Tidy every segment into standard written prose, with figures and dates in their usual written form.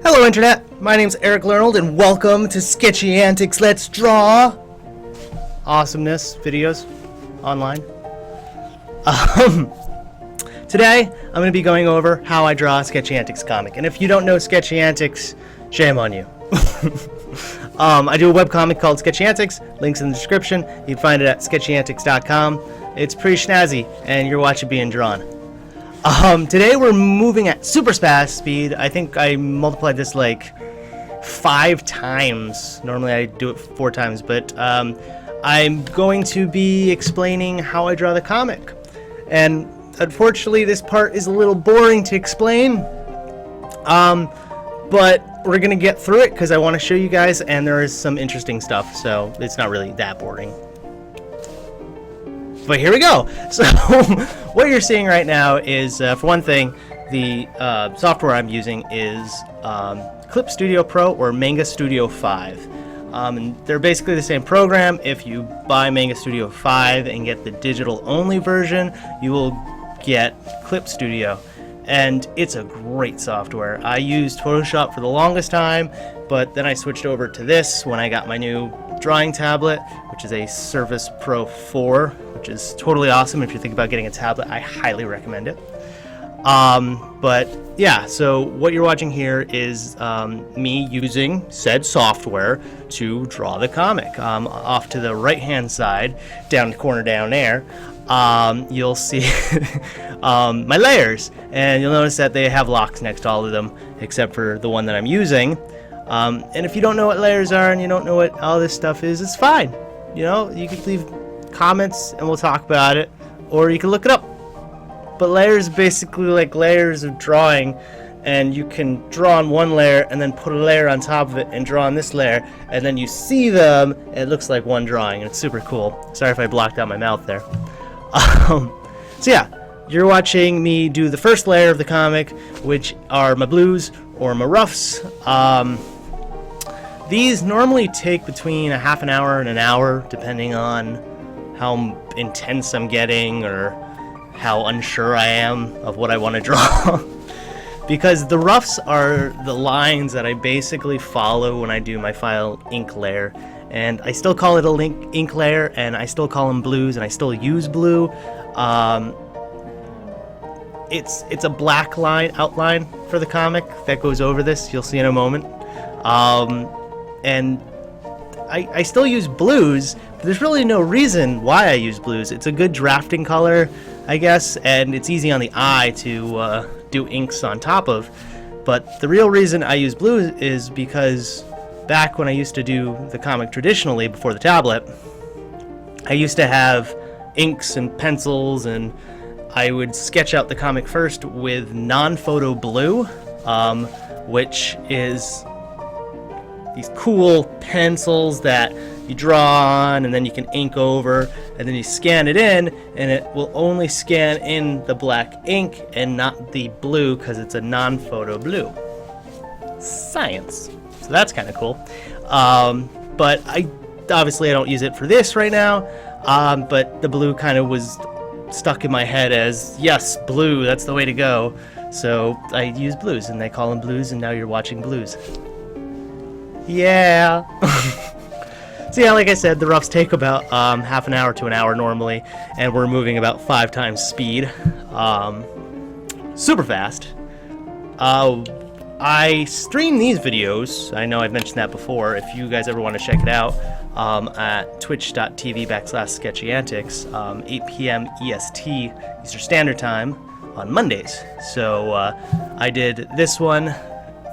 Hello Internet, my name's Eric Lernold and welcome to Sketchy Antics Let's Draw Awesomeness videos online. Today I'm going to be going over how I draw a Sketchy Antics comic, and if you don't know Sketchy Antics, shame on you. I do a webcomic called Sketchy Antics, links in the description. You can find it at sketchyantics.com. It's pretty snazzy and you're watching being drawn. Today we're moving at super fast speed. I think I multiplied this like 5 times. Normally I do it 4 times, but I'm going to be explaining how I draw the comic. And unfortunately this part is a little boring to explain, but we're gonna get through it because I want to show you guys, and there is some interesting stuff, so it's not really that boring. But here we go. So what you're seeing right now is, for one thing, the software I'm using is Clip Studio Pro or Manga Studio 5. And they're basically the same program. If you buy Manga Studio 5 and get the digital only version, you will get Clip Studio. And it's a great software. I used Photoshop for the longest time, but then I switched over to this when I got my new drawing tablet, which is a Surface Pro 4, which is totally awesome. If you think about getting a tablet, I highly recommend it. But yeah, so what you're watching here is me using said software to draw the comic. Off to the right hand side, down the corner down there, you'll see my layers, and you'll notice that they have locks next to all of them except for the one that I'm using. And if you don't know what layers are and you don't know what all this stuff is, it's fine. You know, you can leave comments and we'll talk about it, or you can look it up. But layers basically like layers of drawing, and you can draw on one layer and then put a layer on top of it and draw on this layer, and then you see them and it looks like one drawing, and it's super cool. Sorry if I blocked out my mouth there. So yeah, you're watching me do the first layer of the comic, which are my blues or my roughs. These normally take between a half an hour and an hour, depending on how intense I'm getting or how unsure I am of what I want to draw. Because the roughs are the lines that I basically follow when I do my final ink layer. And I still call it a ink layer, and I still call them blues, and I still use blue. It's a black line outline for the comic that goes over this. You'll see in a moment. And I still use blues, but there's really no reason why I use blues. It's a good drafting color, I guess, and it's easy on the eye to do inks on top of. But the real reason I use blues is because back when I used to do the comic traditionally before the tablet, I used to have inks and pencils, and I would sketch out the comic first with non-photo blue, which is these cool pencils that you draw on and then you can ink over, and then you scan it in and it will only scan in the black ink and not the blue because it's a non-photo blue. Science. So that's kind of cool. But I don't use it for this right now, but the blue kind of was stuck in my head as, yes, blue, that's the way to go. So I use blues, and they call them blues, and now you're watching blues. Yeah. So yeah, like I said, the roughs take about half an hour to an hour normally, and we're moving about 5 times speed. Super fast. I stream these videos. I know I've mentioned that before. If you guys ever want to check it out, at twitch.tv/sketchyantics, 8 p.m. EST, Eastern Standard Time, on Mondays. So I did this one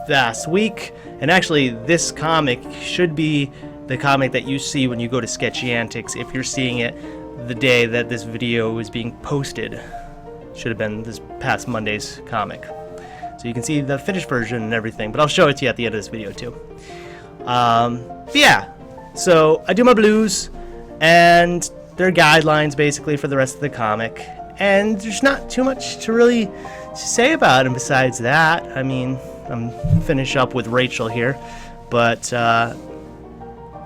last week, and actually this comic should be the comic that you see when you go to Sketchy Antics if you're seeing it the day that this video is being posted. Should have been this past Monday's comic. So you can see the finished version and everything, but I'll show it to you at the end of this video too. But yeah, so I do my blues, and they're guidelines basically for the rest of the comic, and there's not too much to really say about them besides that. I mean, I'm finish up with Rachel here, but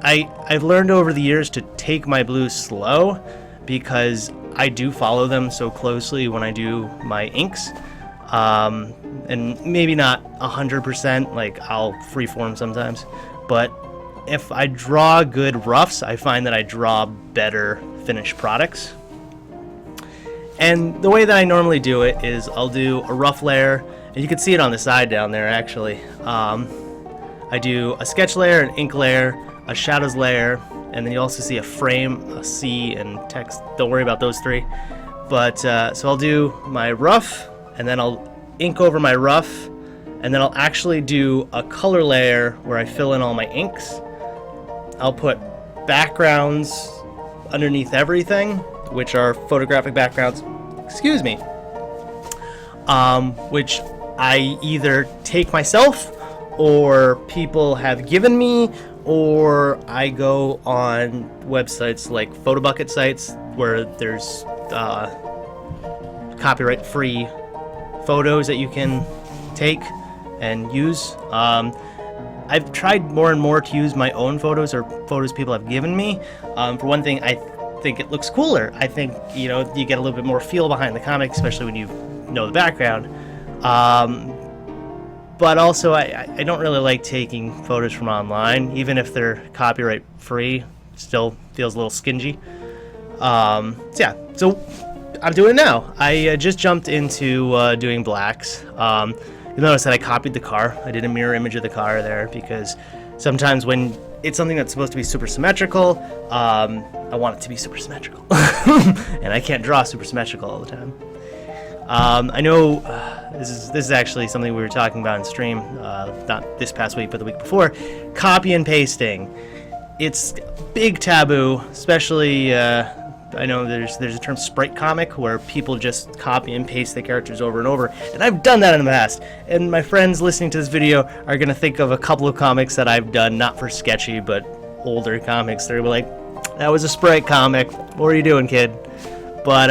I've learned over the years to take my blues slow because I do follow them so closely when I do my inks. and maybe not 100%, like I'll freeform sometimes, but if I draw good roughs, I find that I draw better finished products. And the way that I normally do it is I'll do a rough layer, and you can see it on the side down there actually. I do a sketch layer, an ink layer, a shadows layer, and then you also see a frame, a C, and text. Don't worry about those three. But so I'll do my rough, and then I'll ink over my rough, and then I'll actually do a color layer where I fill in all my inks. I'll put backgrounds underneath everything, which are photographic backgrounds, excuse me, which I either take myself or people have given me, or I go on websites like photo bucket sites where there's copyright-free photos that you can take and use. I've tried more and more to use my own photos or photos people have given me. For one thing, I think it looks cooler. I think, you know, you get a little bit more feel behind the comic, especially when you know the background. But also, I don't really like taking photos from online, even if they're copyright free. Still feels a little stingy. So yeah, so I'm doing it now. I just jumped into doing blacks. You'll notice that I copied the car. I did a mirror image of the car there because sometimes when it's something that's supposed to be super symmetrical, I want it to be super symmetrical. And I can't draw super symmetrical all the time. I know this is actually something we were talking about in stream, not this past week, but the week before. Copy and pasting. It's a big taboo, especially I know there's a term sprite comic where people just copy and paste the characters over and over, and I've done that in the past. And my friends listening to this video are gonna think of a couple of comics that I've done, not for Sketchy, but older comics. They're like, "That was a sprite comic. What are you doing, kid?" But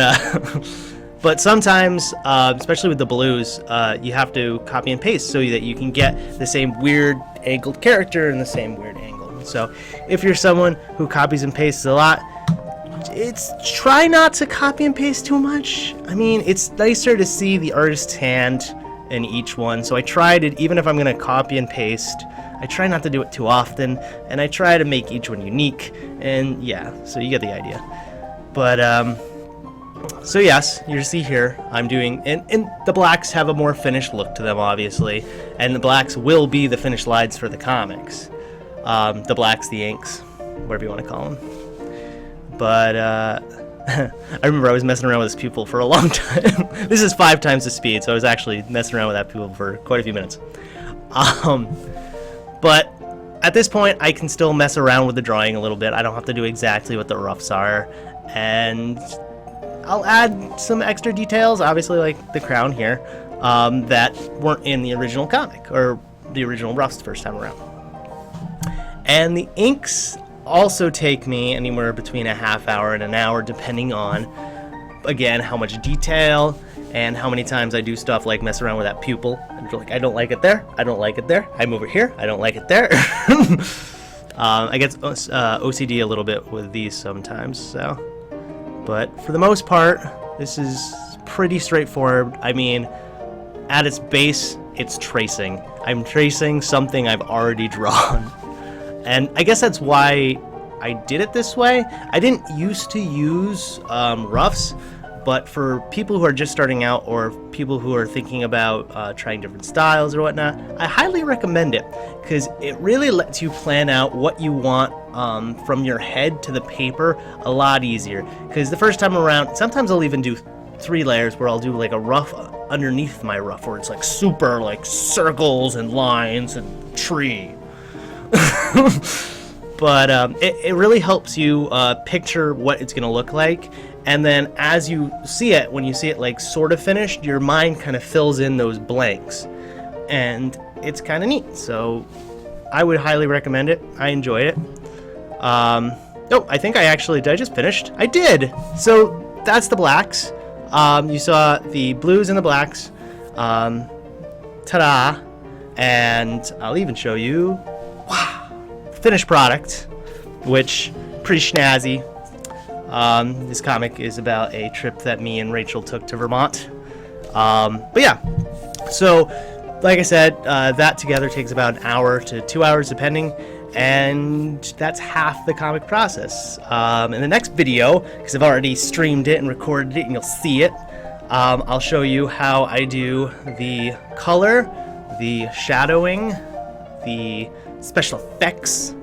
but sometimes, especially with the blues, you have to copy and paste so that you can get the same weird angled character and the same weird angle. So if you're someone who copies and pastes a lot, try not to copy and paste too much. I mean, it's nicer to see the artist's hand in each one. So I try to, even if I'm going to copy and paste, I try not to do it too often, and I try to make each one unique. And yeah, so you get the idea. But so yes, you see here, I'm doing, and the blacks have a more finished look to them, obviously, and the blacks will be the finished lines for the comics. The blacks, the inks, whatever you want to call them. But I remember I was messing around with this pupil for a long time. This is 5 times the speed, so I was actually messing around with that pupil for quite a few minutes. But at this point, I can still mess around with the drawing a little bit. I don't have to do exactly what the roughs are, and I'll add some extra details, obviously like the crown here, that weren't in the original comic, or the original roughs the first time around. And the inks also take me anywhere between a half hour and an hour, depending on, again, how much detail and how many times I do stuff like mess around with that pupil. I'm like, I don't like it there, I don't like it there, I move it here, I don't like it there. I get OCD a little bit with these sometimes, so. But for the most part, this is pretty straightforward. I mean, at its base, it's tracing. I'm tracing something I've already drawn. And I guess that's why I did it this way. I didn't used to use roughs, but for people who are just starting out or people who are thinking about trying different styles or whatnot, I highly recommend it because it really lets you plan out what you want from your head to the paper a lot easier. Because the first time around, sometimes I'll even do 3 layers where I'll do like a rough underneath my rough where it's like super like circles and lines and tree. But it really helps you picture what it's gonna look like, and then as you see it, when you see it like sort of finished, your mind kind of fills in those blanks, and it's kind of neat. So I would highly recommend it. I enjoyed it. Oh, I think did I just finished? I did. So that's the blacks. You saw the blues and the blacks. Ta-da! And I'll even show you. Wow. Finished product, which pretty snazzy. This comic is about a trip that me and Rachel took to Vermont. But yeah, So, like I said, that together takes about an hour to 2 hours, depending, and that's half the comic process. In the next video, because I've already streamed it and recorded it, and you'll see it, I'll show you how I do the color, the shadowing, the special effects,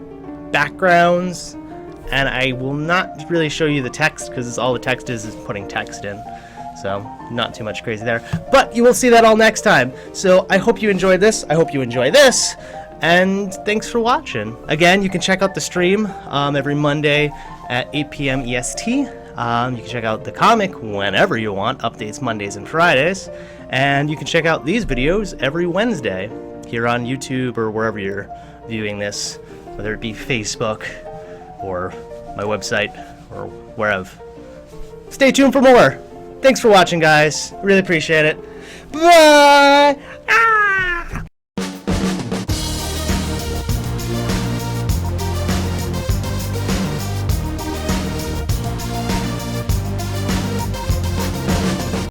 backgrounds, and I will not really show you the text because all the text is putting text in. So, not too much crazy there. But you will see that all next time. So, I hope you enjoyed this. I hope you enjoy this. And thanks for watching. Again, you can check out the stream every Monday at 8 p.m. EST. You can check out the comic whenever you want. Updates Mondays and Fridays. And you can check out these videos every Wednesday here on YouTube or wherever you're viewing this, whether it be Facebook or my website or wherever. Stay tuned for more. Thanks for watching, guys. Really appreciate it. Bye!